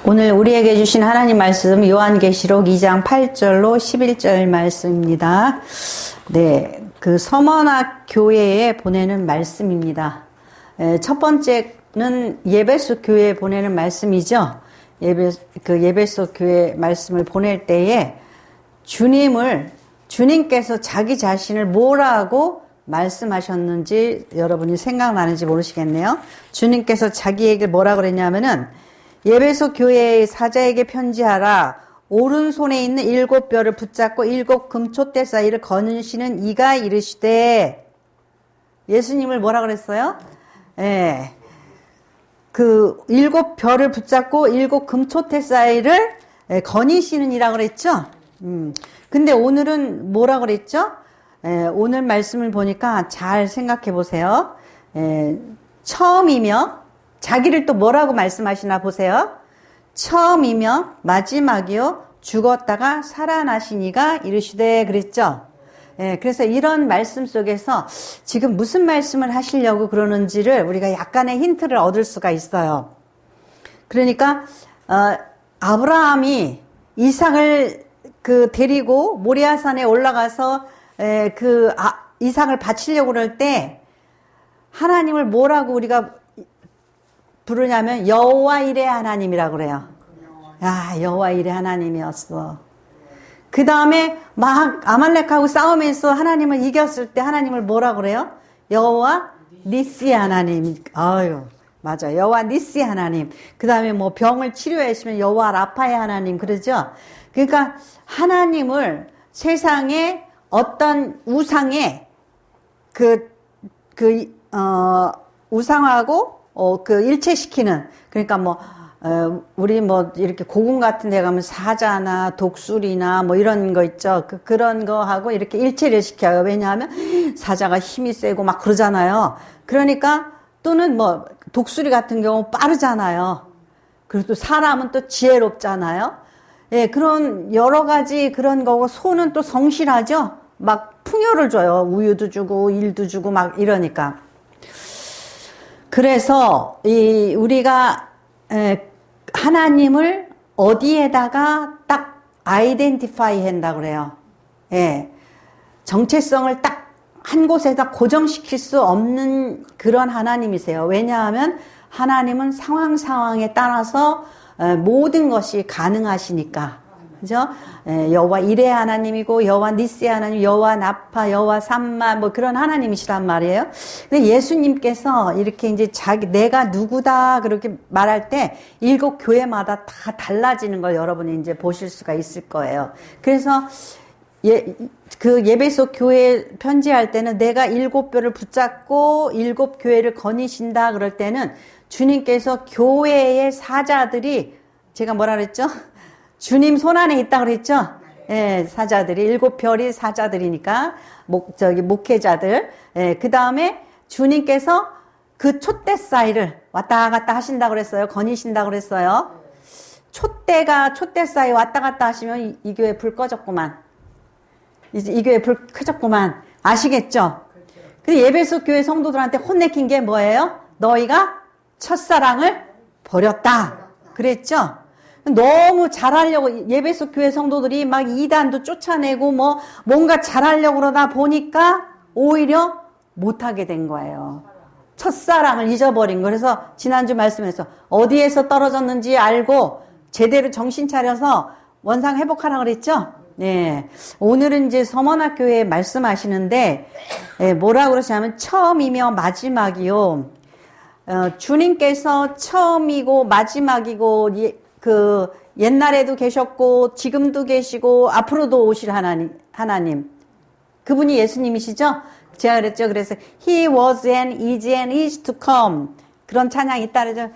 오늘 우리에게 주신 하나님 말씀 요한계시록 2장 8절로 11절 말씀입니다. 네, 그 서머나 교회에 보내는 말씀입니다. 첫 번째는 예배소 교회에 보내는 말씀이죠. 예배소 교회 말씀을 보낼 때에 주님께서 자기 자신을 뭐라고 말씀하셨는지 여러분이 생각나는지 모르시겠네요. 주님께서 자기에게 뭐라고 그랬냐면은 예배소 교회의 사자에게 편지하라. 오른손에 있는 7뼈를 붙잡고 7 금촛대 사이를 거느시는 이가 이르시되, 예수님을 뭐라 그랬어요? 예. 그 7뼈를 붙잡고 7 금촛대 사이를 거니시는 이라 그랬죠? 근데 오늘은 뭐라 그랬죠? 오늘 말씀을 보니까 잘 생각해 보세요. 처음이며, 자기를 또 뭐라고 말씀하시나 보세요. 처음이며 마지막이요 죽었다가 살아나시니가 이르시되 그랬죠. 그래서 이런 말씀 속에서 지금 무슨 말씀을 하시려고 그러는지를 우리가 약간의 힌트를 얻을 수가 있어요. 그러니까 아브라함이 이삭을 데리고 모리아산에 올라가서 이삭을 바치려고 그럴 때 하나님을 뭐라고 우리가 부르냐면 여호와 이레 하나님이라고 그래요. 야, 여호와 이레 하나님이었어. 그 다음에 막 아말렉하고 싸우면서 하나님을 이겼을 때 하나님을 뭐라고 그래요? 여호와 니시 하나님. 아유, 맞아. 여호와 니시 하나님. 그 다음에 뭐 병을 치료하시면 여호와 라파의 하나님. 그러죠? 그러니까 하나님을 세상에 어떤 우상에 우상하고 일체시키는, 그러니까 우리 이렇게 고궁 같은 데 가면 사자나 독수리나 이런 거 있죠. 그런 거 하고 이렇게 일체를 시켜요. 왜냐하면 사자가 힘이 세고 막 그러잖아요. 그러니까 또는 독수리 같은 경우 빠르잖아요. 그리고 또 사람은 또 지혜롭잖아요. 예, 그런 여러 가지 그런 거고, 소는 또 성실하죠. 막 풍요를 줘요. 우유도 주고 일도 주고 막 이러니까. 그래서 우리가 하나님을 어디에다가 딱 아이덴티파이 한다 그래요. 예. 정체성을 딱 한 곳에다 고정시킬 수 없는 그런 하나님이세요. 왜냐하면 하나님은 상황에 따라서 모든 것이 가능하시니까. 그죠? 여호와 이레 하나님이고, 여호와 니시 하나님, 여호와 나파, 여호와 삼마, 그런 하나님이시란 말이에요. 근데 예수님께서 이렇게 이제 내가 누구다, 그렇게 말할 때 7 교회마다 다 달라지는 걸 여러분이 이제 보실 수가 있을 거예요. 그래서 예배소 교회 편지할 때는 내가 7뼈를 붙잡고 7 교회를 거니신다, 그럴 때는 주님께서 교회의 사자들이, 제가 뭐라 그랬죠? 주님 손안에 있다 그랬죠? 예, 사자들이, 7별이 사자들이니까, 목회자들. 예, 그 다음에 주님께서 그 촛대 사이를 왔다 갔다 하신다 그랬어요. 거니신다 그랬어요. 촛대 사이 왔다 갔다 하시면 이 교회 불 꺼졌구만. 이제 이 교회 불 켜졌구만. 아시겠죠? 근데 예배소 교회 성도들한테 혼내킨 게 뭐예요? 너희가 첫사랑을 버렸다. 그랬죠? 너무 잘하려고, 예배소 교회 성도들이 막 이단도 쫓아내고 뭔가 잘하려고 그러다 보니까 오히려 못하게 된 거예요. 첫사랑을 잊어버린 거. 그래서 지난주 말씀에서 어디에서 떨어졌는지 알고 제대로 정신 차려서 원상 회복하라 그랬죠? 네. 오늘은 이제 서머나 교회에 말씀하시는데, 뭐라고 그러시냐면 처음이며 마지막이요. 주님께서 처음이고 마지막이고, 옛날에도 계셨고, 지금도 계시고, 앞으로도 오실 하나님. 그분이 예수님이시죠? 제가 그랬죠. 그래서, He was and is to come. 그런 찬양이 있다 그러죠.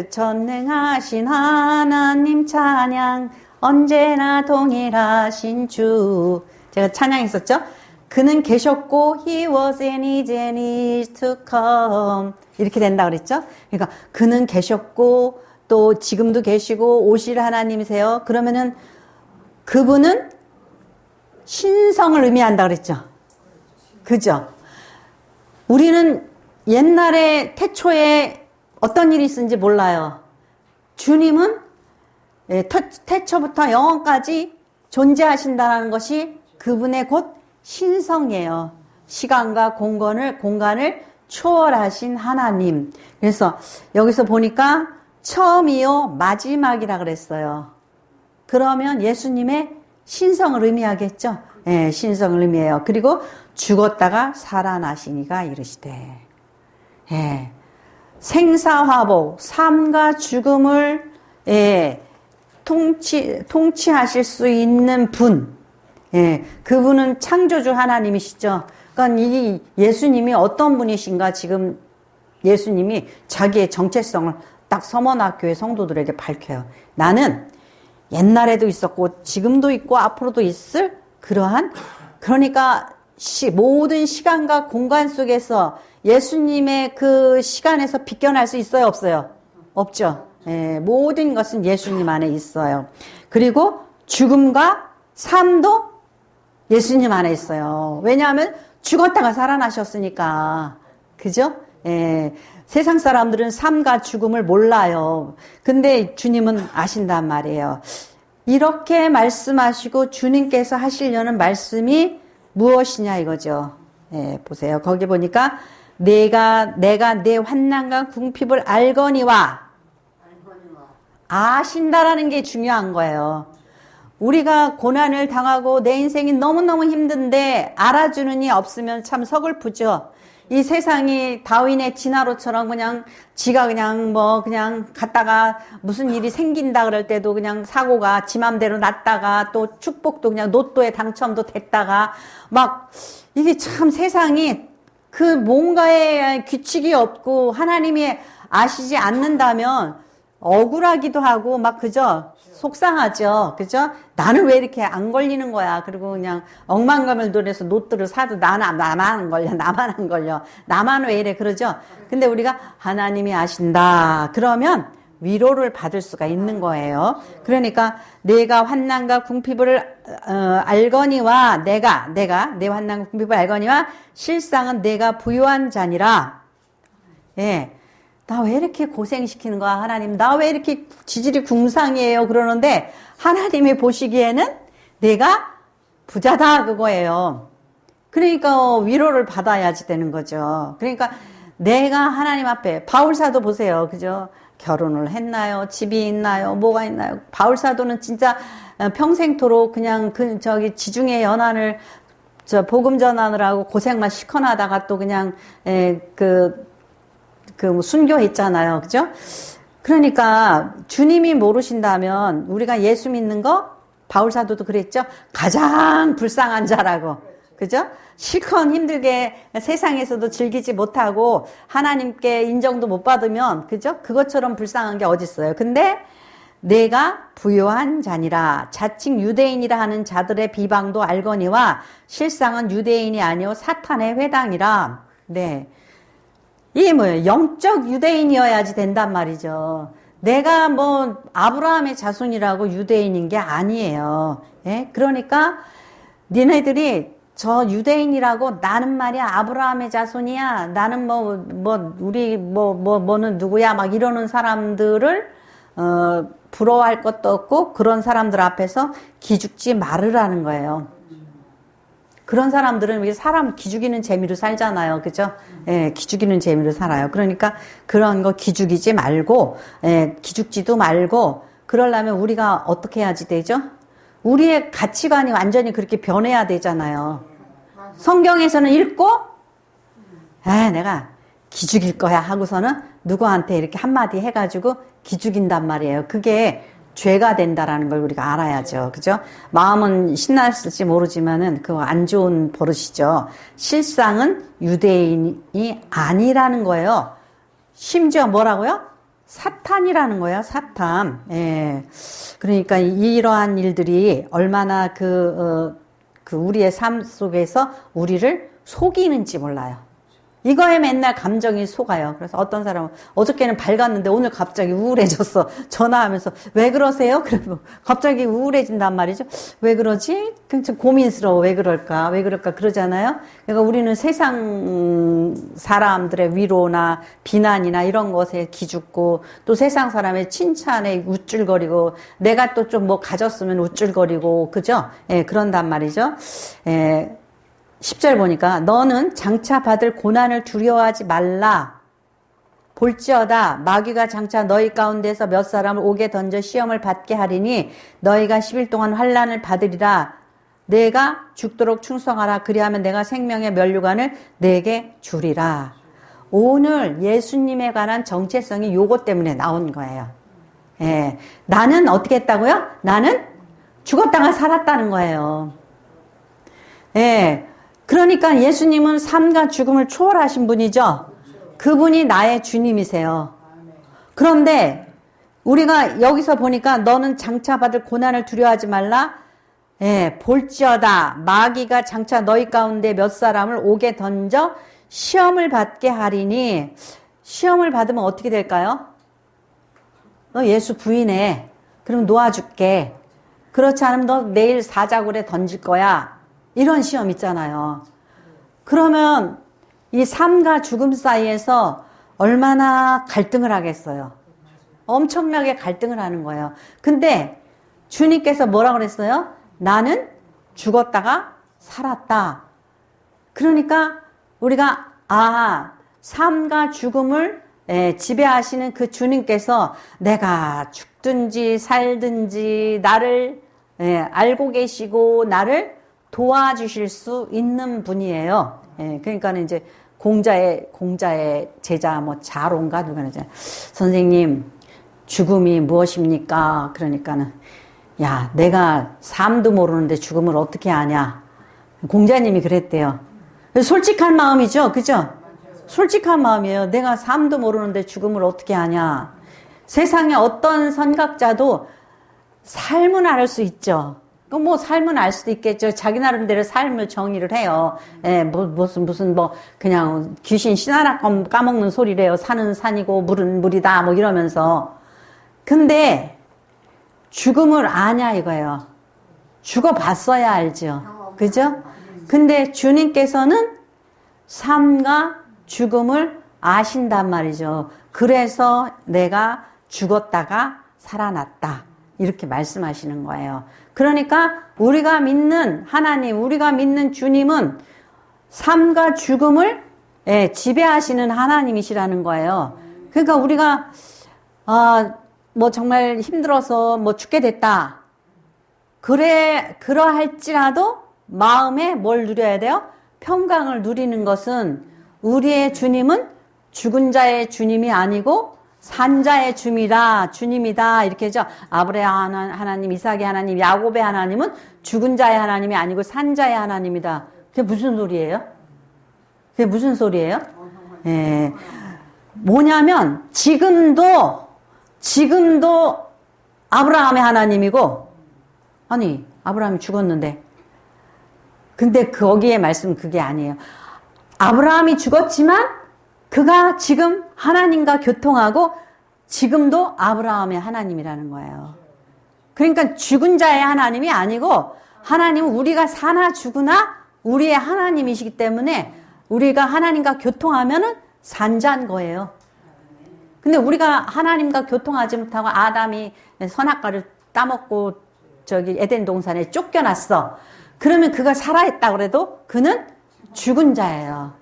전능하신 하나님 찬양, 언제나 동일하신 주. 제가 찬양했었죠? 그는 계셨고, He was and is to come. 이렇게 된다 그랬죠? 그러니까, 그는 계셨고, 또 지금도 계시고 오실 하나님이세요. 그러면은 그분은 신성을 의미한다 그랬죠. 그죠? 우리는 옛날에 태초에 어떤 일이 있었는지 몰라요. 주님은 예, 태초부터 영원까지 존재하신다는 것이 그분의 곧 신성이에요. 시간과 공간을 초월하신 하나님. 그래서 여기서 보니까 처음이요 마지막이라 그랬어요. 그러면 예수님의 신성을 의미하겠죠. 예, 신성을 의미해요. 그리고 죽었다가 살아나시니가 이르시되, 예, 생사화복, 삶과 죽음을 예, 통치하실 수 있는 분, 예, 그분은 창조주 하나님이시죠. 그러니까 이 예수님이 어떤 분이신가 지금 예수님이 자기의 정체성을 딱 서머나교회 성도들에게 밝혀요. 나는 옛날에도 있었고 지금도 있고 앞으로도 있을 그러한, 그러니까 모든 시간과 공간 속에서 예수님의 그 시간에서 비껴날 수 있어요, 없어요? 없죠. 예, 모든 것은 예수님 안에 있어요. 그리고 죽음과 삶도 예수님 안에 있어요. 왜냐하면 죽었다가 살아나셨으니까. 그죠? 예, 세상 사람들은 삶과 죽음을 몰라요. 근데 주님은 아신단 말이에요. 이렇게 말씀하시고 주님께서 하시려는 말씀이 무엇이냐 이거죠. 예, 보세요. 거기 보니까 내가 내 환난과 궁핍을 알거니와 아신다라는 게 중요한 거예요. 우리가 고난을 당하고 내 인생이 너무너무 힘든데 알아주는 이 없으면 참 서글프죠. 이 세상이 다윈의 진화로처럼 그냥 지가 그냥 그냥 갔다가 무슨 일이 생긴다 그럴 때도 그냥 사고가 지 맘대로 났다가 또 축복도 그냥 로또에 당첨도 됐다가 막 이게 참 세상이 그 뭔가에 규칙이 없고 하나님이 아시지 않는다면 억울하기도 하고 막 그죠? 속상하죠. 그죠? 나는 왜 이렇게 안 걸리는 거야. 그리고 그냥 억만감을 들여서 로또를 사도 나만 안 걸려. 나만 안 걸려. 나만 왜 이래. 그러죠? 근데 우리가 하나님이 아신다. 그러면 위로를 받을 수가 있는 거예요. 그러니까 내가 환난과 궁핍을 알거니와 내가 내 환난과 궁핍을 알거니와 실상은 내가 부요한 자니라. 예. 나 왜 이렇게 고생시키는 거야, 하나님? 나 왜 이렇게 지질이 궁상이에요? 그러는데, 하나님이 보시기에는 내가 부자다, 그거예요. 그러니까 위로를 받아야지 되는 거죠. 그러니까 내가 하나님 앞에, 바울사도 보세요. 그죠? 결혼을 했나요? 집이 있나요? 뭐가 있나요? 바울사도는 진짜 평생토록 그냥 지중해 연안을 복음 전하느라고 고생만 시커나다가 또 그냥, 순교했잖아요. 그죠? 그러니까 주님이 모르신다면 우리가 예수 믿는 거 바울사도도 그랬죠. 가장 불쌍한 자라고. 그죠? 실컷 힘들게 세상에서도 즐기지 못하고 하나님께 인정도 못 받으면 그죠? 그것처럼 불쌍한 게 어딨어요. 근데 내가 부요한 자니라 자칭 유대인이라 하는 자들의 비방도 알거니와 실상은 유대인이 아니요 사탄의 회당이라. 네. 이게 뭐예요? 영적 유대인이어야지 된단 말이죠. 내가 아브라함의 자손이라고 유대인인 게 아니에요. 예? 그러니까 니네들이 저 유대인이라고 나는 말이야 아브라함의 자손이야. 나는 뭐는 누구야 막 이러는 사람들을 부러워할 것도 없고 그런 사람들 앞에서 기죽지 말으라는 거예요. 그런 사람들은 사람 기죽이는 재미로 살잖아요. 그죠? 예, 기죽이는 재미로 살아요. 그러니까 그런 거 기죽이지 말고, 예, 기죽지도 말고, 그러려면 우리가 어떻게 해야지 되죠? 우리의 가치관이 완전히 그렇게 변해야 되잖아요. 성경에서는 읽고, 내가 기죽일 거야 하고서는 누구한테 이렇게 한마디 해가지고 기죽인단 말이에요. 그게 죄가 된다라는 걸 우리가 알아야죠. 그죠? 마음은 신났을지 모르지만은 그거 안 좋은 버릇이죠. 실상은 유대인이 아니라는 거예요. 심지어 뭐라고요? 사탄이라는 거예요. 사탄. 예. 그러니까 이러한 일들이 얼마나 우리의 삶 속에서 우리를 속이는지 몰라요. 이거에 맨날 감정이 속아요. 그래서 어떤 사람은 어저께는 밝았는데 오늘 갑자기 우울해졌어. 전화하면서 왜 그러세요? 그러면 갑자기 우울해진단 말이죠. 왜 그러지? 굉장히 고민스러워. 왜 그럴까? 왜 그럴까? 그러잖아요. 그러니까 우리는 세상 사람들의 위로나 비난이나 이런 것에 기죽고 또 세상 사람의 칭찬에 우쭐거리고 내가 또 좀 뭐 가졌으면 우쭐거리고 그죠? 예, 그런단 말이죠. 예. 10절 보니까 너는 장차 받을 고난을 두려워하지 말라. 볼지어다 마귀가 장차 너희 가운데서 몇 사람을 옥에 던져 시험을 받게 하리니 너희가 10일 동안 환난을 받으리라. 내가 죽도록 충성하라. 그리하면 내가 생명의 면류관을 내게 주리라. 오늘 예수님에 관한 정체성이 요것 때문에 나온 거예요. 예. 나는 어떻게 했다고요? 나는 죽었다가 살았다는 거예요. 예. 그러니까 예수님은 삶과 죽음을 초월하신 분이죠. 그분이 나의 주님이세요. 그런데 우리가 여기서 보니까 너는 장차 받을 고난을 두려워하지 말라. 예, 볼지어다 마귀가 장차 너희 가운데 몇 사람을 옥에 던져 시험을 받게 하리니 시험을 받으면 어떻게 될까요? 너 예수 부인해. 그럼 놓아줄게. 그렇지 않으면 너 내일 사자굴에 던질 거야. 이런 시험 있잖아요. 그러면 이 삶과 죽음 사이에서 얼마나 갈등을 하겠어요. 엄청나게 갈등을 하는 거예요. 근데 주님께서 뭐라고 그랬어요? 나는 죽었다가 살았다. 그러니까 우리가 삶과 죽음을 지배하시는 그 주님께서 내가 죽든지 살든지 나를 알고 계시고 나를 도와주실 수 있는 분이에요. 그러니까는 이제 공자의 제자 자론가 누가 그러잖아요. 선생님, 죽음이 무엇입니까? 그러니까는 야, 내가 삶도 모르는데 죽음을 어떻게 아냐? 공자님이 그랬대요. 솔직한 마음이죠, 그죠? 솔직한 마음이에요. 내가 삶도 모르는데 죽음을 어떻게 아냐? 세상에 어떤 선각자도 삶은 알 수 있죠. 삶은 알 수도 있겠죠. 자기 나름대로 삶을 정의를 해요. 무슨 그냥 귀신 신하나 까먹는 소리래요. 산은 산이고 물은 물이다 이러면서. 근데 죽음을 아냐 이거예요. 죽어봤어야 알죠. 그죠? 근데 주님께서는 삶과 죽음을 아신단 말이죠. 그래서 내가 죽었다가 살아났다. 이렇게 말씀하시는 거예요. 그러니까 우리가 믿는 하나님, 우리가 믿는 주님은 삶과 죽음을 지배하시는 하나님이시라는 거예요. 그러니까 우리가 정말 힘들어서 죽게 됐다. 그러할지라도 마음에 뭘 누려야 돼요? 평강을 누리는 것은 우리의 주님은 죽은 자의 주님이 아니고 산자의 주님이다 이렇게 하죠. 아브라함 하나님, 이삭의 하나님, 야곱의 하나님은 죽은 자의 하나님이 아니고 산자의 하나님이다. 그게 무슨 소리예요? 그게 무슨 소리예요? 뭐냐면 지금도 아브라함의 하나님이고 아니 아브라함이 죽었는데 근데 거기에 말씀 그게 아니에요. 아브라함이 죽었지만 그가 지금 하나님과 교통하고 지금도 아브라함의 하나님이라는 거예요. 그러니까 죽은 자의 하나님이 아니고 하나님은 우리가 사나 죽으나 우리의 하나님이시기 때문에 우리가 하나님과 교통하면은 산자인 거예요. 근데 우리가 하나님과 교통하지 못하고 아담이 선악과를 따먹고 에덴 동산에 쫓겨났어. 그러면 그가 살아있다 그래도 그는 죽은 자예요.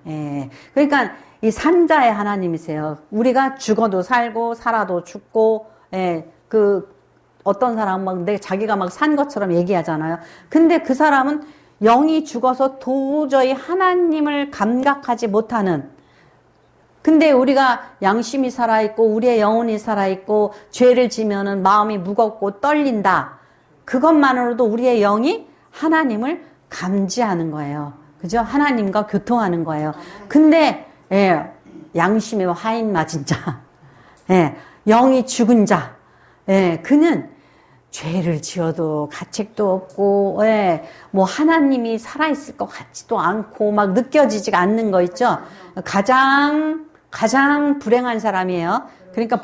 그러니까 이 산자의 하나님이세요. 우리가 죽어도 살고 살아도 죽고 어떤 사람은 자기가 산 것처럼 얘기하잖아요. 근데 그 사람은 영이 죽어서 도저히 하나님을 감각하지 못하는 근데 우리가 양심이 살아있고 우리의 영혼이 살아있고 죄를 지면은 마음이 무겁고 떨린다. 그것만으로도 우리의 영이 하나님을 감지하는 거예요. 그죠? 하나님과 교통하는 거예요. 근데 양심의 화인 맞은 자, 영이 죽은 자, 그는 죄를 지어도 가책도 없고, 예, 뭐 하나님이 살아있을 것 같지도 않고 막 느껴지지가 않는 거 있죠. 가장 불행한 사람이에요. 그러니까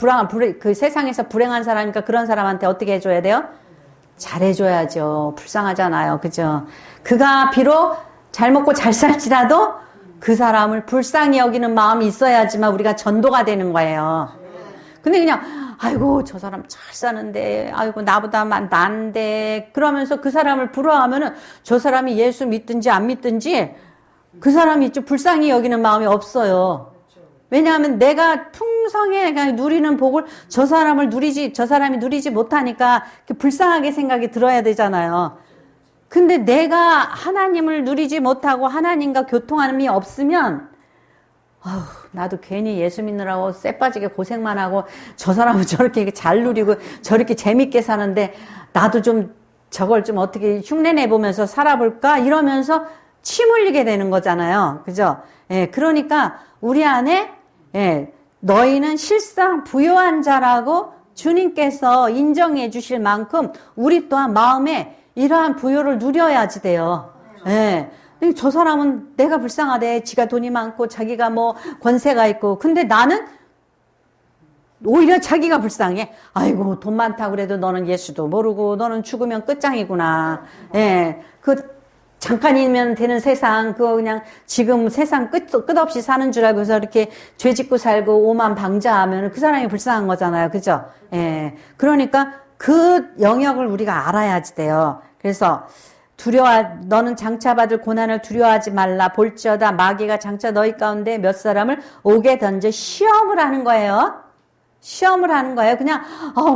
그 세상에서 불행한 사람이니까 그런 사람한테 어떻게 해줘야 돼요? 잘해줘야죠. 불쌍하잖아요. 그죠? 그가 비록 잘 먹고 잘 살지라도 그 사람을 불쌍히 여기는 마음이 있어야지만 우리가 전도가 되는 거예요. 근데 그냥 아이고 저 사람 잘 사는데 아이고 나보다 난데 그러면서 그 사람을 부러워하면은 저 사람이 예수 믿든지 안 믿든지 그 사람이 좀 불쌍히 여기는 마음이 없어요. 왜냐하면 내가 풍성해 누리는 복을 저 사람이 누리지 못하니까 불쌍하게 생각이 들어야 되잖아요. 근데 내가 하나님을 누리지 못하고 하나님과 교통함이 없으면 나도 괜히 예수 믿느라고 쎄 빠지게 고생만 하고 저 사람은 저렇게 잘 누리고 저렇게 재밌게 사는데 나도 좀 저걸 좀 어떻게 흉내내 보면서 살아볼까 이러면서 침 흘리게 되는 거잖아요. 그죠? 예, 그러니까 우리 안에 너희는 실상 부요한 자라고 주님께서 인정해 주실 만큼 우리 또한 마음에 이러한 부요를 누려야지 돼요. 예. 저 사람은 내가 불쌍하대. 지가 돈이 많고 자기가 뭐 권세가 있고. 근데 나는 오히려 자기가 불쌍해. 아이고 돈 많다고 그래도 너는 예수도 모르고 너는 죽으면 끝장이구나. 예. 잠깐이면 되는 세상, 그냥 지금 세상 끝없이 사는 줄 알고서 이렇게 죄 짓고 살고 오만 방자하면 그 사람이 불쌍한 거잖아요. 그죠? 예. 그러니까 그 영역을 우리가 알아야지 돼요. 그래서 너는 장차 받을 고난을 두려워하지 말라. 볼지어다 마귀가 장차 너희 가운데 몇 사람을 오게 던져 시험을 하는 거예요. 시험을 하는 거예요. 그냥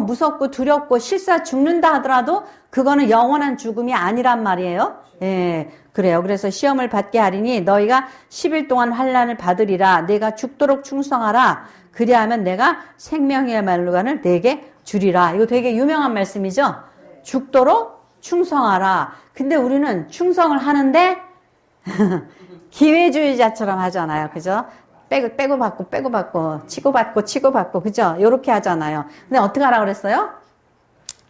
무섭고 두렵고 실사 죽는다 하더라도 그거는 영원한 죽음이 아니란 말이에요. 예, 그래요. 그래서 시험을 받게 하리니 너희가 10일 동안 환난을 받으리라. 내가 죽도록 충성하라. 그리하면 내가 생명의 말루간을 내게 주리라. 이거 되게 유명한 말씀이죠. 죽도록 충성하라. 근데 우리는 충성을 하는데 기회주의자처럼 하잖아요. 그죠? 빼고 받고 치고 받고 그죠? 요렇게 하잖아요. 근데 어떻게 하라 그랬어요?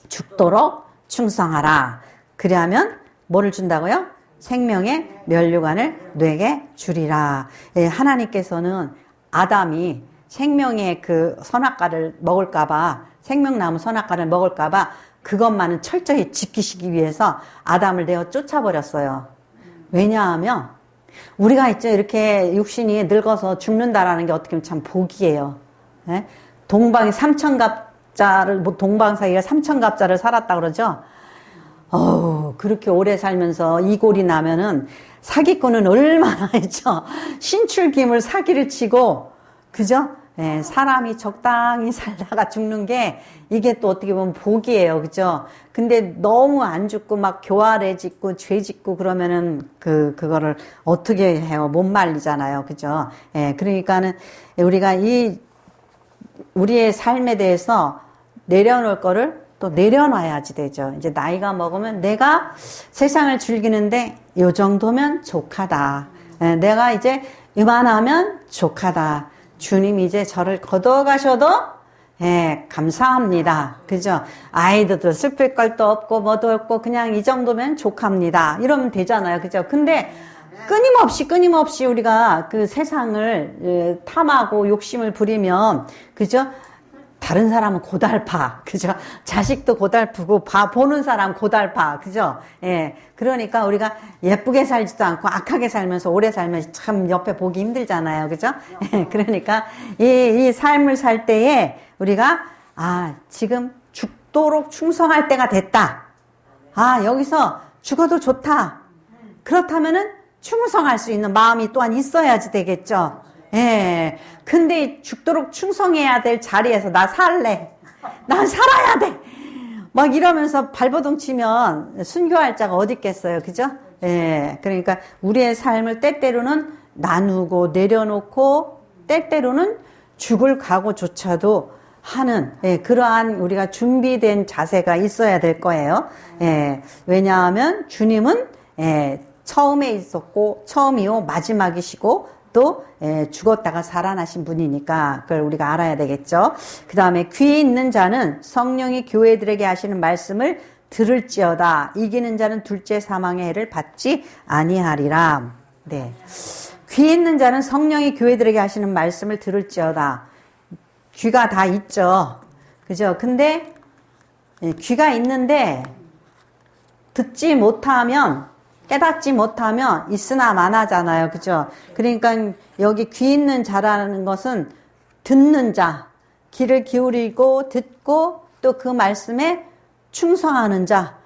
죽도록 충성하라. 그리하면 뭐를 준다고요? 생명의 면류관을 뇌게 주리라. 예, 하나님께서는 아담이 생명의 그 선악과를 먹을까봐, 생명나무 선악과를 먹을까봐 그것만은 철저히 지키시기 위해서 아담을 내어 쫓아버렸어요. 왜냐하면 우리가 있죠. 이렇게 육신이 늙어서 죽는다라는 게 어떻게 보면 참 복이에요. 예? 동방사기가 3,000갑자를 살았다 그러죠. 그렇게 오래 살면서 이골이 나면은 사기꾼은 얼마나 했죠. 신출김을 사기를 치고, 그죠? 예, 사람이 적당히 살다가 죽는 게 이게 또 어떻게 보면 복이에요. 그죠? 근데 너무 안 죽고 막 교활해 짓고 죄 짓고 그러면은 그거를 어떻게 해요? 못 말리잖아요. 그죠? 예, 그러니까는 우리가 우리의 삶에 대해서 내려놓을 거를 또 내려놔야지 되죠. 이제 나이가 먹으면 내가 세상을 즐기는데 요 정도면 족하다. 예, 내가 이제 이만하면 족하다. 주님 이제 저를 거둬가셔도 예, 감사합니다. 그죠? 아이들도 슬플 것도 없고 뭐도 없고 그냥 이 정도면 족합니다. 이러면 되잖아요. 그죠? 근데 끊임없이 우리가 그 세상을 탐하고 욕심을 부리면 그죠? 다른 사람은 고달파. 그죠? 자식도 고달프고 보는 사람 고달파. 그죠? 예. 그러니까 우리가 예쁘게 살지도 않고 악하게 살면서 오래 살면 참 옆에 보기 힘들잖아요. 그죠? 예. 그러니까 이 삶을 살 때에 우리가 지금 죽도록 충성할 때가 됐다. 여기서 죽어도 좋다. 그렇다면은 충성할 수 있는 마음이 또한 있어야지 되겠죠. 예. 근데 죽도록 충성해야 될 자리에서 나 살래. 난 살아야 돼. 막 이러면서 발버둥 치면 순교할 자가 어디 있겠어요. 그죠? 예. 그러니까 우리의 삶을 때때로는 나누고 내려놓고 때때로는 죽을 각오조차도 하는 그러한 우리가 준비된 자세가 있어야 될 거예요. 예. 왜냐하면 주님은 처음에 있었고 처음이요 마지막이시고 또 죽었다가 살아나신 분이니까 그걸 우리가 알아야 되겠죠. 그 다음에 귀 있는 자는 성령이 교회들에게 하시는 말씀을 들을지어다. 이기는 자는 둘째 사망의 해를 받지 아니하리라. 네. 귀 있는 자는 성령이 교회들에게 하시는 말씀을 들을지어다. 귀가 다 있죠. 그죠? 근데 귀가 있는데 듣지 못하면, 깨닫지 못하면 있으나 마나잖아요. 그죠? 그러니까 여기 귀 있는 자라는 것은 듣는 자, 귀를 기울이고 듣고 또 그 말씀에 충성하는 자.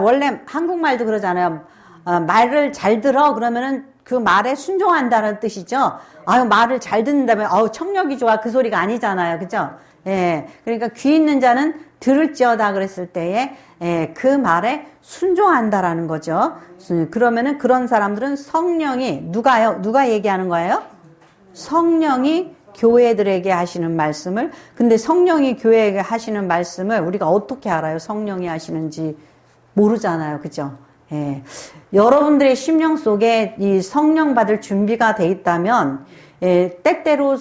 원래 한국말도 그러잖아요. 말을 잘 들어 그러면은 그 말에 순종한다는 뜻이죠. 아유, 말을 잘 듣는다면 청력이 좋아 그 소리가 아니잖아요. 그죠? 예. 그러니까 귀 있는 자는 들을지어다 그랬을 때에 그 말에 순종한다라는 거죠. 그러면은 그런 사람들은 성령이 누가 얘기하는 거예요? 성령이 교회들에게 하시는 말씀을. 근데 성령이 교회에게 하시는 말씀을 우리가 어떻게 알아요? 성령이 하시는지 모르잖아요. 그죠? 예. 여러분들의 심령 속에 이 성령 받을 준비가 돼 있다면 때때로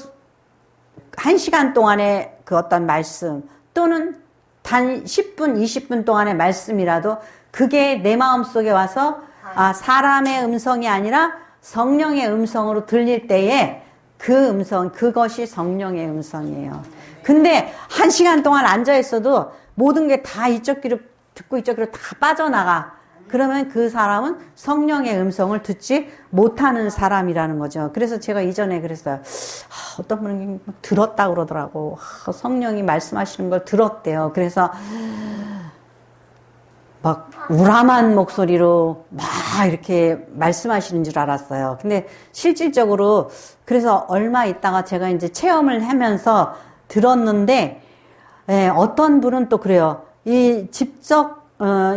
1시간 동안의 그 어떤 말씀 또는 단 10분, 20분 동안의 말씀이라도 그게 내 마음속에 와서 사람의 음성이 아니라 성령의 음성으로 들릴 때에 그 음성, 그것이 성령의 음성이에요. 근데 1시간 동안 앉아있어도 모든 게 다 이쪽 귀로 듣고 이쪽 귀로 다 빠져나가. 그러면 그 사람은 성령의 음성을 듣지 못하는 사람이라는 거죠. 그래서 제가 이전에 그랬어요. 어떤 분이 들었다고 그러더라고. 성령이 말씀하시는 걸 들었대요. 그래서 막 우람한 목소리로 막 이렇게 말씀하시는 줄 알았어요. 근데 실질적으로 그래서 얼마 있다가 제가 이제 체험을 하면서 들었는데 어떤 분은 또 그래요. 이 직접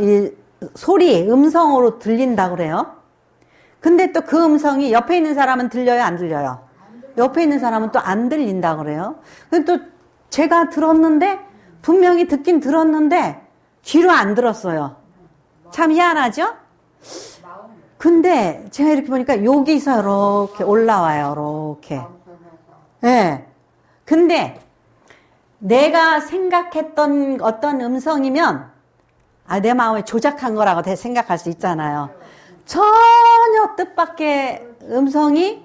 이 소리, 음성으로 들린다 그래요. 근데 또 그 음성이 옆에 있는 사람은 들려요, 안 들려요? 옆에 있는 사람은 또 안 들린다 그래요. 근데 또 제가 들었는데 분명히 듣긴 들었는데 귀로 안 들었어요. 참 희한하죠? 근데 제가 이렇게 보니까 여기서 이렇게 올라와요, 이렇게. 네. 근데 내가 생각했던 어떤 음성이면 내 마음에 조작한 거라고 생각할 수 있잖아요. 전혀 뜻밖의 음성이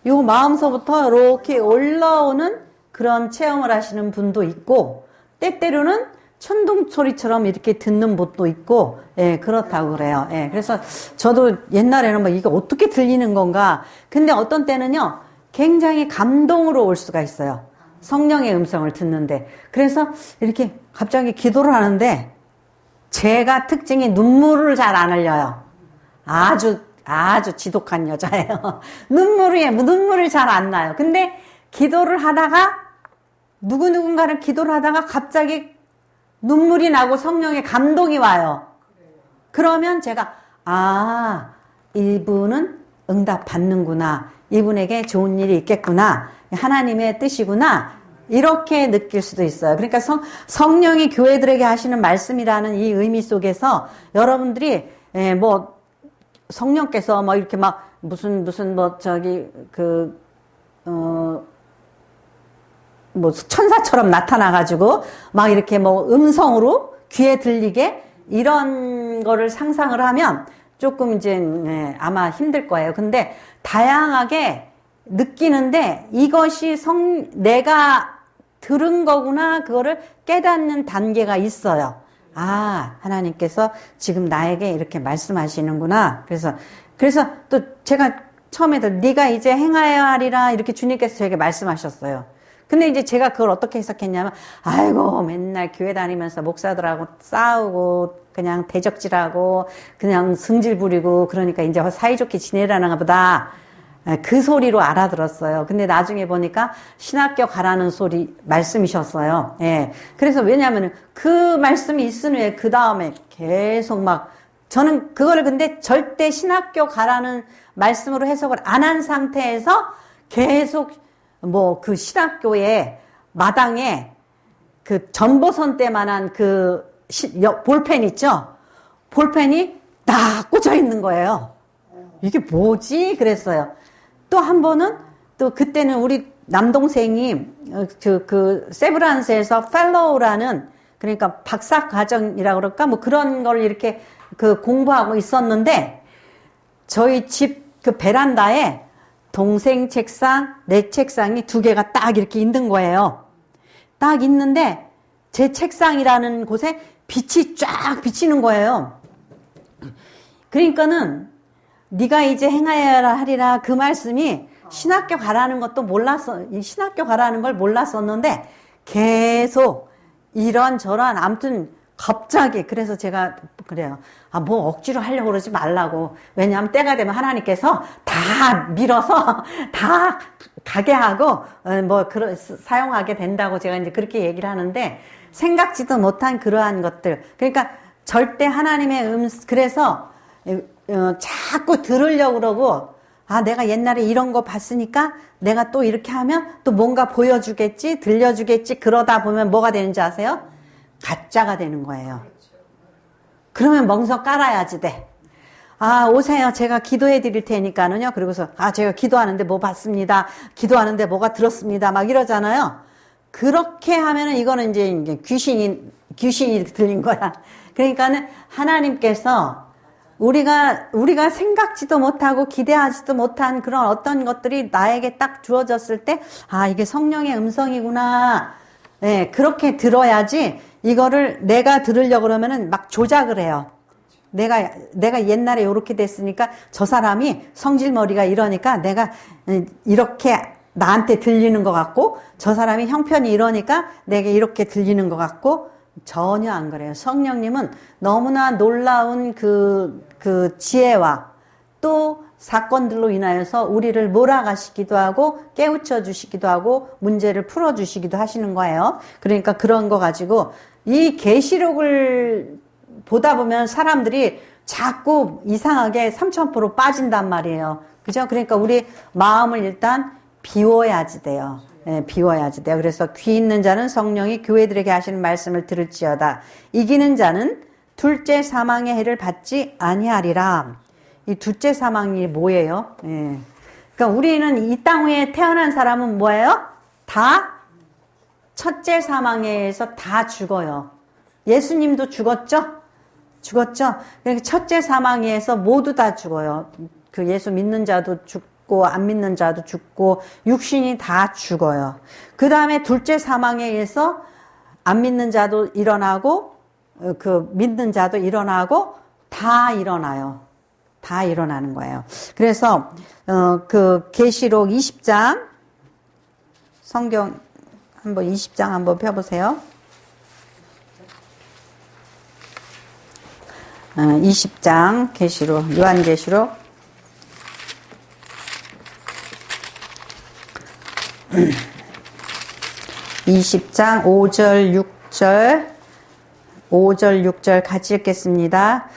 요 마음서부터 이렇게 올라오는 그런 체험을 하시는 분도 있고, 때때로는 천둥 소리처럼 이렇게 듣는 분도 있고, 그렇다고 그래요. 그래서 저도 옛날에는 뭐 이게 어떻게 들리는 건가. 근데 어떤 때는요, 굉장히 감동으로 올 수가 있어요. 성령의 음성을 듣는데. 그래서 이렇게 갑자기 기도를 하는데, 제가 특징이 눈물을 잘 안 흘려요. 아주 지독한 여자예요. 눈물을 잘 안 나요. 근데 기도를 하다가, 누군가를 기도를 하다가 갑자기 눈물이 나고 성령의 감동이 와요. 그러면 제가, 이분은 응답 받는구나. 이분에게 좋은 일이 있겠구나. 하나님의 뜻이구나. 이렇게 느낄 수도 있어요. 그러니까 성령이 교회들에게 하시는 말씀이라는 이 의미 속에서 여러분들이 성령께서 이렇게 무슨 천사처럼 나타나가지고 이렇게 음성으로 귀에 들리게 이런 거를 상상을 하면 조금 이제 아마 힘들 거예요. 근데 다양하게 느끼는데 이것이 내가 들은 거구나, 그거를 깨닫는 단계가 있어요. 하나님께서 지금 나에게 이렇게 말씀하시는구나. 그래서 또 제가 처음에도 네가 이제 행하여야 하리라 이렇게 주님께서 저에게 말씀하셨어요. 근데 이제 제가 그걸 어떻게 해석했냐면, 아이고 맨날 교회 다니면서 목사들하고 싸우고 그냥 대적질하고 그냥 승질 부리고 그러니까 이제 사이좋게 지내라는가 보다. 그 소리로 알아들었어요. 근데 나중에 보니까 신학교 가라는 소리 말씀이셨어요. 그래서 왜냐하면 그 말씀이 있은 후에 그 다음에 계속 저는 그거를 근데 절대 신학교 가라는 말씀으로 해석을 안 한 상태에서 계속 그 신학교의 마당에 그 전보선 때만한 그 볼펜 있죠? 볼펜이 딱 꽂혀 있는 거예요. 이게 뭐지? 그랬어요. 또 한 번은 또 그때는 우리 남동생이 세브란스에서 펠로우라는 그러니까 박사 과정이라고 그럴까 뭐 그런 걸 이렇게 공부하고 있었는데 저희 집 그 베란다에 동생 책상, 내 책상이 두 개가 딱 이렇게 있는 거예요. 딱 있는데 제 책상이라는 곳에 빛이 쫙 비치는 거예요. 그러니까는 네가 이제 행하여야 하리라 그 말씀이 신학교 가라는 것도 신학교 가라는 걸 몰랐었는데 계속 이런저런 아무튼 갑자기 그래서 제가 그래요. 뭐 억지로 하려고 그러지 말라고. 왜냐하면 때가 되면 하나님께서 다 밀어서 다 가게 하고 사용하게 된다고 제가 이제 그렇게 얘기를 하는데 생각지도 못한 그러한 것들. 그러니까 절대 하나님의 그래서 자꾸 들으려고 그러고 내가 옛날에 이런 거 봤으니까 내가 또 이렇게 하면 또 뭔가 보여주겠지, 들려주겠지. 그러다 보면 뭐가 되는지 아세요? 가짜가 되는 거예요. 그러면 멍석 깔아야지 돼. 오세요. 제가 기도해 드릴 테니까는요. 그리고서 제가 기도하는데 뭐 봤습니다. 기도하는데 뭐가 들었습니다. 막 이러잖아요. 그렇게 하면은 이거는 이제 귀신이 들린 거야. 그러니까는 하나님께서 우리가 생각지도 못하고 기대하지도 못한 그런 어떤 것들이 나에게 딱 주어졌을 때, 이게 성령의 음성이구나. 네, 그렇게 들어야지 이거를 내가 들으려고 그러면은 막 조작을 해요. 내가 옛날에 이렇게 됐으니까 저 사람이 성질머리가 이러니까 내가 이렇게 나한테 들리는 것 같고 저 사람이 형편이 이러니까 내게 이렇게 들리는 것 같고 전혀 안 그래요. 성령님은 너무나 놀라운 그 지혜와 또 사건들로 인하여서 우리를 몰아가시기도 하고 깨우쳐 주시기도 하고 문제를 풀어주시기도 하시는 거예요. 그러니까 그런 거 가지고 이 계시록을 보다 보면 사람들이 자꾸 이상하게 3000% 빠진단 말이에요. 그죠? 그러니까 우리 마음을 일단 비워야지 돼요. 예, 비워야지 돼요. 그래서 귀 있는 자는 성령이 교회들에게 하시는 말씀을 들을지어다. 이기는 자는 둘째 사망의 해를 받지 아니하리라. 이 둘째 사망이 뭐예요? 예. 그러니까 우리는 이 땅 위에 태어난 사람은 뭐예요? 다 첫째 사망에서 다 죽어요. 예수님도 죽었죠? 그러니까 첫째 사망에서 모두 다 죽어요. 그 예수 믿는 자도 죽고 안 믿는 자도 죽고 육신이 다 죽어요. 그 다음에 둘째 사망에 의해서 안 믿는 자도 일어나고 믿는 자도 일어나고 다 일어나요. 다 일어나는 거예요. 그래서 계시록 20장 성경 한번 20장 한번 펴보세요. 20장 계시록 요한계시록 20장 5절 6절 같이 읽겠습니다.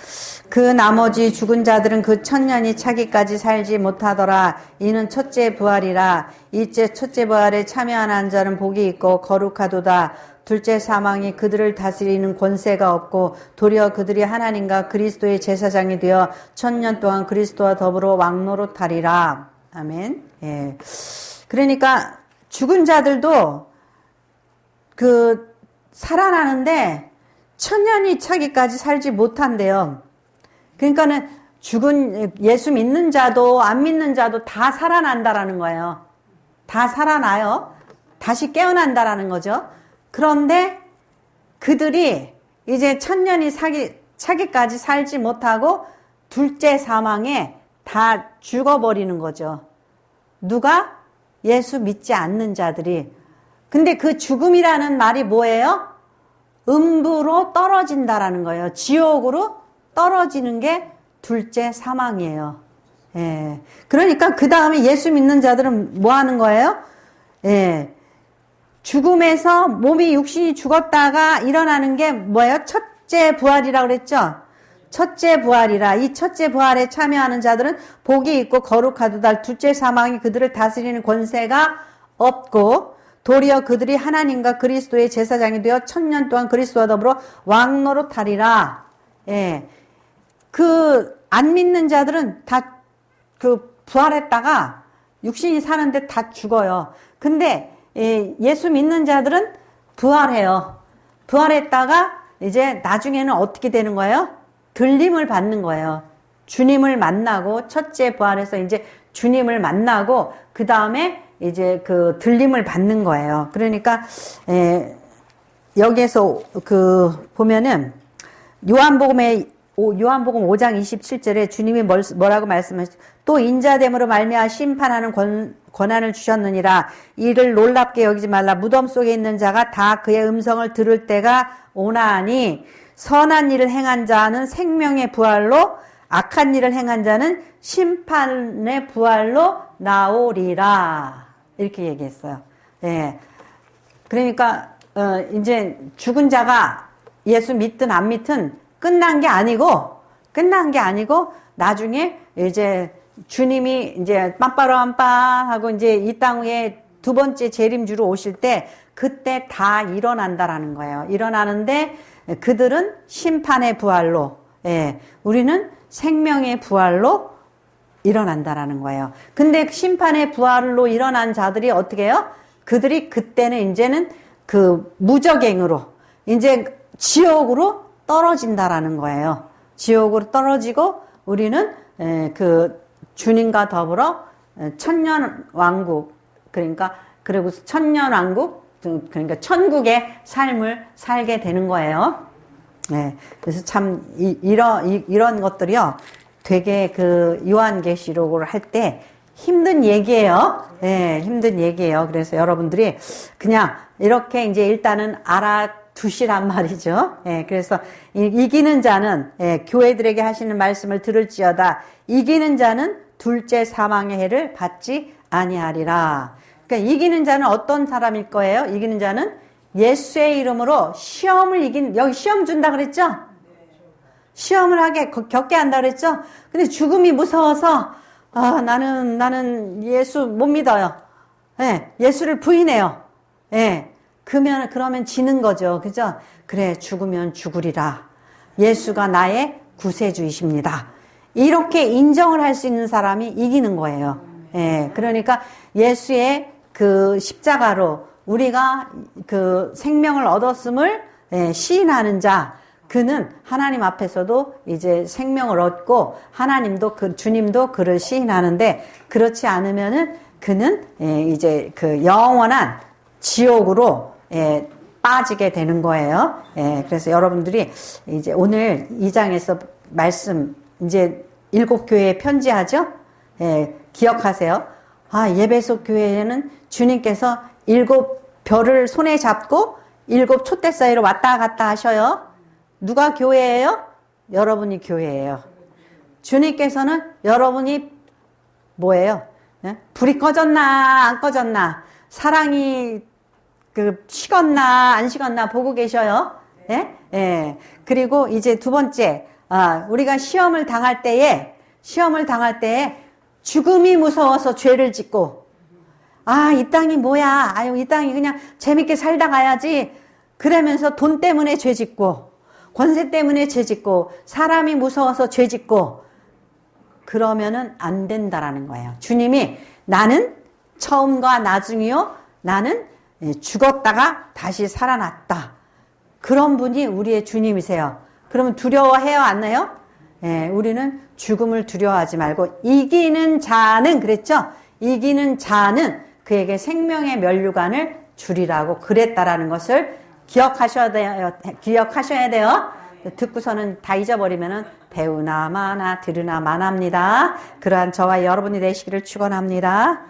그 나머지 죽은 자들은 그 천년이 차기까지 살지 못하더라. 이는 첫째 부활이라. 이째 첫째 부활에 참여한 자는 복이 있고 거룩하도다. 둘째 사망이 그들을 다스리는 권세가 없고 도리어 그들이 하나님과 그리스도의 제사장이 되어 천년 동안 그리스도와 더불어 왕노릇하리라. 아멘. 예. 그러니까 죽은 자들도 살아나는데 천년이 차기까지 살지 못한대요. 그러니까는 죽은 예수 믿는 자도 안 믿는 자도 다 살아난다라는 거예요. 다 살아나요. 다시 깨어난다라는 거죠. 그런데 그들이 이제 천년이 차기까지 살지 못하고 둘째 사망에 다 죽어버리는 거죠. 누가? 예수 믿지 않는 자들이. 근데 그 죽음이라는 말이 뭐예요? 음부로 떨어진다라는 거예요. 지옥으로 떨어지는 게 둘째 사망이에요. 예. 그러니까 그 다음에 예수 믿는 자들은 뭐 하는 거예요? 예. 죽음에서 몸이 육신이 죽었다가 일어나는 게 뭐예요? 첫째 부활이라고 그랬죠? 첫째 부활이라. 이 첫째 부활에 참여하는 자들은 복이 있고 거룩하도다. 둘째 사망이 그들을 다스리는 권세가 없고 도리어 그들이 하나님과 그리스도의 제사장이 되어 천년 동안 그리스도와 더불어 왕노릇하리라. 예. 안 믿는 자들은 다 부활했다가 육신이 사는데 다 죽어요. 근데 예수 믿는 자들은 부활해요. 부활했다가 이제 나중에는 어떻게 되는 거예요? 들림을 받는 거예요. 주님을 만나고 첫째 부활해서 이제 주님을 만나고 그 다음에 이제 그 들림을 받는 거예요. 그러니까 여기에서 그 보면은 요한복음 5장 27절에 주님이 뭐라고 말씀하시죠? 또 인자됨으로 말미암아 심판하는 권한을 주셨느니라. 이를 놀랍게 여기지 말라. 무덤 속에 있는 자가 다 그의 음성을 들을 때가 오나니 선한 일을 행한 자는 생명의 부활로 악한 일을 행한 자는 심판의 부활로 나오리라. 이렇게 얘기했어요. 예. 그러니까 이제 죽은 자가 예수 믿든 안 믿든 끝난 게 아니고 나중에 이제 주님이 이제 빰빠라빰빠 하고 이제 이 땅 위에 두 번째 재림주로 오실 때 그때 다 일어난다라는 거예요. 일어나는데 그들은 심판의 부활로, 예, 우리는 생명의 부활로 일어난다라는 거예요. 근데 심판의 부활로 일어난 자들이 어떻게 해요? 그들이 그때는 이제는 그 무저갱으로 이제 지옥으로 떨어진다라는 거예요. 지옥으로 떨어지고 우리는 그 주님과 더불어 천년 왕국, 그러니까 그리고 천년 왕국, 그러니까 천국의 삶을 살게 되는 거예요. 네, 그래서 참 이런 것들이요 되게 그 요한계시록을 할 때 힘든 얘기예요. 네, 힘든 얘기예요. 그래서 여러분들이 그냥 이렇게 이제 일단은 알아두시란 말이죠. 예, 그래서 이기는 자는, 예, 교회들에게 하시는 말씀을 들을지어다. 이기는 자는 둘째 사망의 해를 받지 아니하리라. 그러니까 이기는 자는 어떤 사람일 거예요? 이기는 자는 예수의 이름으로 시험을 여기 시험 준다 그랬죠? 시험을 겪게 한다 그랬죠? 근데 죽음이 무서워서, 나는 예수 못 믿어요. 예, 예수를 부인해요. 예, 그러면 지는 거죠. 그죠? 그래, 죽으면 죽으리라. 예수가 나의 구세주이십니다. 이렇게 인정을 할 수 있는 사람이 이기는 거예요. 예, 그러니까 예수의 그 십자가로 우리가 그 생명을 얻었음을, 예, 시인하는 자, 그는 하나님 앞에서도 이제 생명을 얻고 하나님도 주님도 그를 시인하는데, 그렇지 않으면은 그는, 예, 이제 그 영원한 지옥으로, 예, 빠지게 되는 거예요. 예, 그래서 여러분들이 이제 오늘 2장에서 말씀 이제 7교회에 편지하죠. 예, 기억하세요. 예배소 교회에는 주님께서 7별을 손에 잡고 7 촛대 사이로 왔다 갔다 하셔요. 누가 교회예요? 여러분이 교회예요. 주님께서는 여러분이 뭐예요? 예? 불이 꺼졌나 안 꺼졌나, 사랑이 식었나 안 식었나 보고 계셔요. 예? 예. 그리고 이제 두 번째, 우리가 시험을 당할 때에 죽음이 무서워서 죄를 짓고, 이 땅이 뭐야, 이 땅이 그냥 재밌게 살다 가야지, 그러면서 돈 때문에 죄 짓고 권세 때문에 죄 짓고 사람이 무서워서 죄 짓고, 그러면은 안 된다라는 거예요. 주님이 나는 처음과 나중이요, 나는 죽었다가 다시 살아났다. 그런 분이 우리의 주님이세요. 그러면 두려워해요, 안 해요? 예, 우리는 죽음을 두려워하지 말고 이기는 자는, 그랬죠? 이기는 자는 그에게 생명의 면류관을 주리라고 그랬다라는 것을 기억하셔야 돼요. 듣고서는 다 잊어버리면은 배우나 마나 들으나 마나입니다. 그러한 저와 여러분이 되시기를 축원합니다.